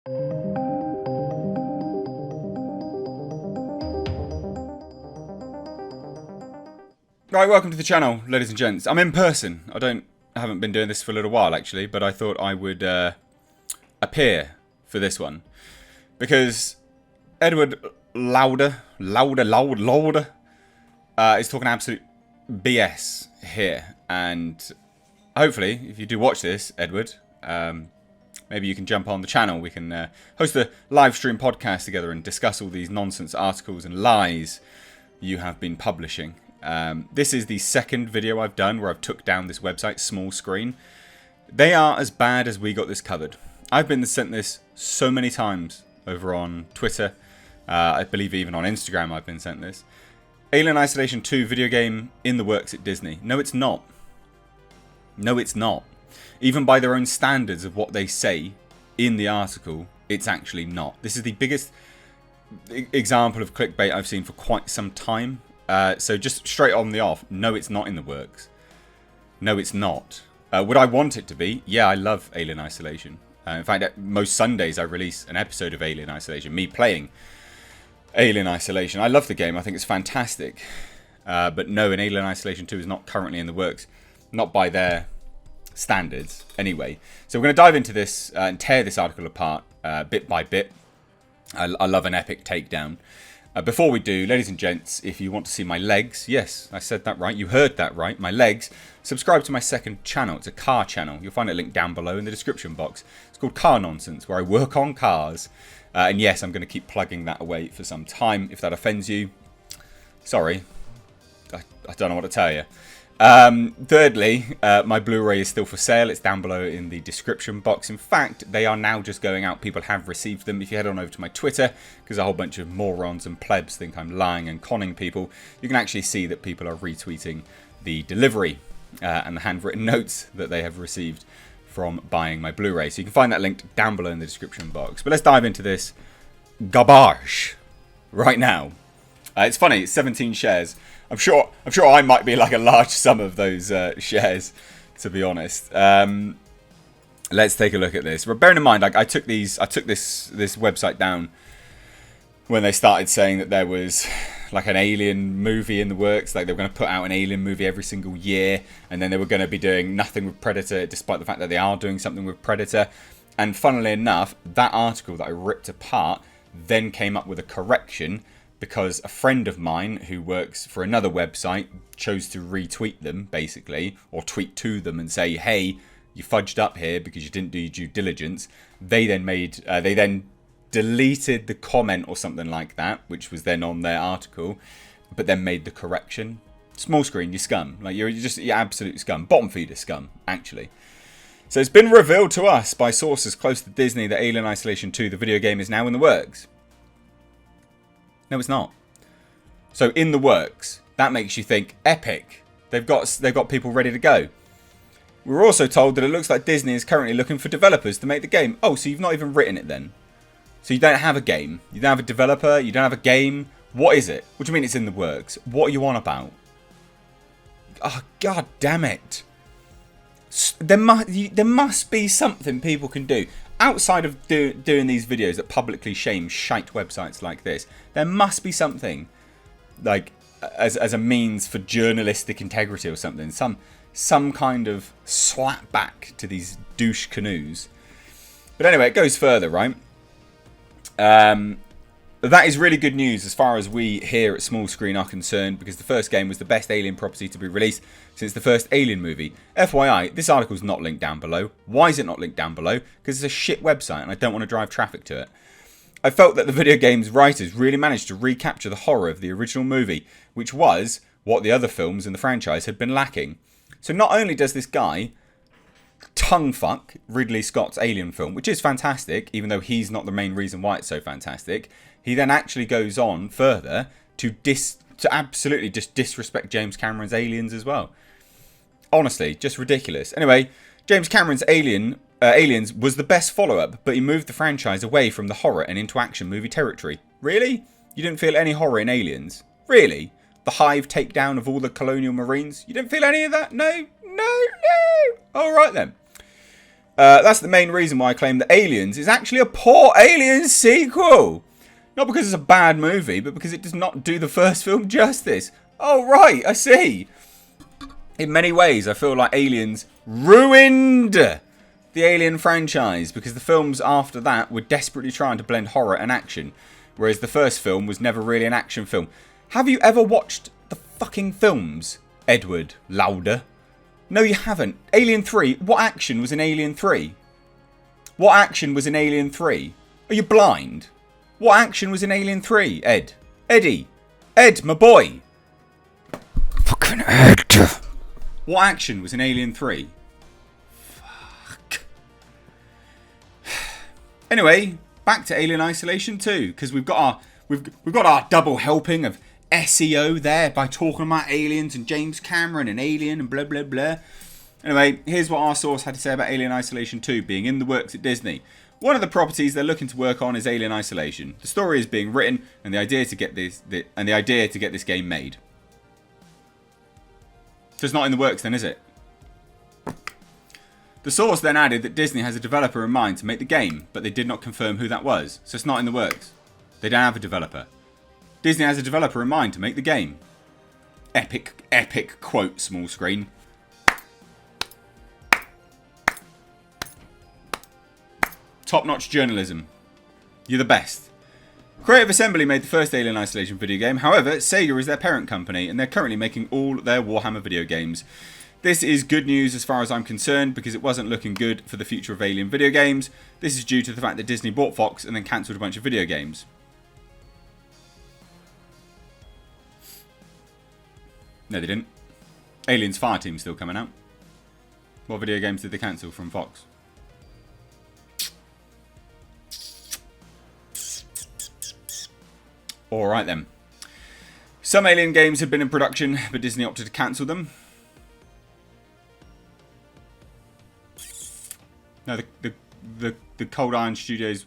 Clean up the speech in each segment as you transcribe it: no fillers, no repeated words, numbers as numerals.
Right, welcome to the channel, ladies and gents. I'm in person. I haven't been doing this for a little while, actually, but I thought I would appear for this one. Because Edward Lauder is talking absolute BS here. And hopefully, if you do watch this, Edward, maybe you can jump on the channel. We can host a live stream podcast together and discuss all these nonsense articles and lies you have been publishing. This is the second video I've done where I've took down this website, Small Screen. They are as bad as we got this covered. I've been sent this so many times over on Twitter. I believe even on Instagram I've been sent this. Alien Isolation 2 video game in the works at Disney. No, it's not. No, it's not. Even by their own standards of what they say in the article, it's actually not. This is the biggest example of clickbait I've seen for quite some time. So just straight on the off, no, it's not in the works. No, it's not. Would I want it to be? Yeah, I love Alien Isolation. In fact, most Sundays I release an episode of Alien Isolation, me playing Alien Isolation. I love the game. I think it's fantastic. But no, an Alien Isolation 2 is not currently in the works. Not by their standards, anyway. So we're going to dive into this and tear this article apart bit by bit. I love an epic takedown. Before we do, ladies and gents, if you want to see my legs, yes, I said that right, you heard that right, my legs, subscribe to my second channel. It's a car channel. You'll find a link down below in the description box. It's called Car Nonsense, where I work on cars. And yes, I'm going to keep plugging that away for some time. If that offends you, sorry. I don't know what to tell you. Thirdly, my Blu-ray is still for sale. It's down below in the description box. In fact, they are now just going out. People have received them. If you head on over to my Twitter, because a whole bunch of morons and plebs think I'm lying and conning people, you can actually see that people are retweeting the delivery and the handwritten notes that they have received from buying my Blu-ray. So you can find that linked down below in the description box. But let's dive into this garbage right now. It's funny, it's 17 shares. I'm sure I might be like a large sum of those shares, to be honest. Let's take a look at this. But bearing in mind, I took this website down when they started saying that there was like an Alien movie in the works. Like they were going to put out an Alien movie every single year, and then they were going to be doing nothing with Predator, despite the fact that they are doing something with Predator. And funnily enough, that article that I ripped apart then came up with a correction, because a friend of mine who works for another website chose to retweet them, basically, or tweet to them and say, hey, you fudged up here because you didn't do your due diligence. They then deleted the comment or something like that, which was then on their article, but then made the correction. Small Screen, you scum. Like you're absolute scum. Bottom feeder scum, actually. So it's been revealed to us by sources close to Disney that Alien Isolation 2, the video game, is now in the works. No, it's not. So in the works, that makes you think epic. They've got people ready to go. We're also told that it looks like Disney is currently looking for developers to make the game. Oh, so you've not even written it then? So you don't have a game. You don't have a developer. You don't have a game. What is it? What do you mean it's in the works? What are you on about? Oh, god damn it. There must be something people can do. Outside of doing these videos that publicly shame shite websites like this, there must be something, like, as a means for journalistic integrity or something. Some kind of slap back to these douche canoes. But anyway, it goes further, right? That is really good news as far as we here at Small Screen are concerned, because the first game was the best Alien property to be released since the first Alien movie. FYI, this article is not linked down below. Why is it not linked down below? Because it's a shit website and I don't want to drive traffic to it. I felt that the video game's writers really managed to recapture the horror of the original movie, which was what the other films in the franchise had been lacking. So not only does this guy tongue fuck Ridley Scott's Alien film, which is fantastic, even though he's not the main reason why it's so fantastic, he then actually goes on further to absolutely just disrespect James Cameron's Aliens as well. Honestly, just ridiculous. Anyway, James Cameron's Aliens was the best follow-up, but he moved the franchise away from the horror and into action movie territory. Really? You didn't feel any horror in Aliens? Really? The Hive takedown of all the colonial marines? You didn't feel any of that? No? Alright then. That's the main reason why I claim that Aliens is actually a poor Aliens sequel. Not because it's a bad movie, but because it does not do the first film justice. Oh, right, I see. In many ways, I feel like Aliens ruined the Alien franchise because the films after that were desperately trying to blend horror and action, whereas the first film was never really an action film. Have you ever watched the fucking films, Edward Lauder? No, you haven't. Alien 3, what action was in Alien 3? What action was in Alien 3? Are you blind? What action was in Alien 3, Ed? Eddie. Ed, my boy. Fucking Ed. What action was in Alien 3? Fuck. Anyway, back to Alien Isolation 2, because we've got our double helping of SEO there by talking about aliens and James Cameron and Alien and blah blah blah. Anyway, here's what our source had to say about Alien Isolation 2 being in the works at Disney. One of the properties they're looking to work on is Alien Isolation. The story is being written, and the idea to get this game made. So it's not in the works then, is it? The source then added that Disney has a developer in mind to make the game, but they did not confirm who that was. So it's not in the works. They don't have a developer. Disney has a developer in mind to make the game. Epic quote, small screen. Top-notch journalism. You're the best. Creative Assembly made the first Alien Isolation video game. However, Sega is their parent company, and they're currently making all their Warhammer video games. This is good news as far as I'm concerned, because it wasn't looking good for the future of Alien video games. This is due to the fact that Disney bought Fox and then cancelled a bunch of video games. No, they didn't. Aliens Fireteam's still coming out. What video games did they cancel from Fox? Alright then. Some Alien games have been in production, but Disney opted to cancel them. No, the Cold Iron Studios...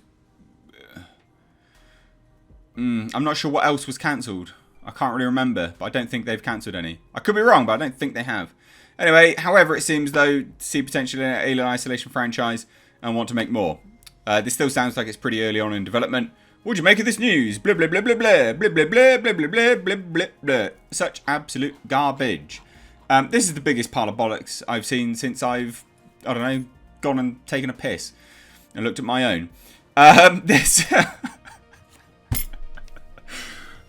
I'm not sure what else was cancelled. I can't really remember, but I don't think they've cancelled any. I could be wrong, but I don't think they have. Anyway, however, it seems though to see potential in an Alien Isolation franchise and want to make more. This still sounds like it's pretty early on in development. What do you make of this news? Blah blah blah blah blah blah blah blah blah blah blah blah blah blah. Such absolute garbage. This is the biggest pile of bollocks I've seen since I've, I don't know, gone and taken a piss and looked at my own. This.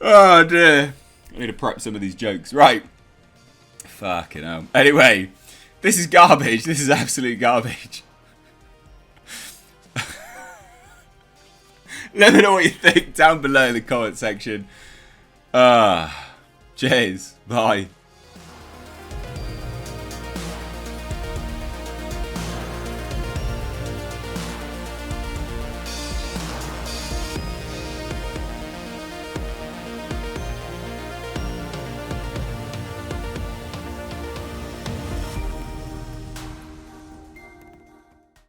Oh dear. I need to prep some of these jokes. Right. Fucking hell. Anyway, this is garbage. This is absolute garbage. Let me know what you think down below in the comment section. Cheers. Bye.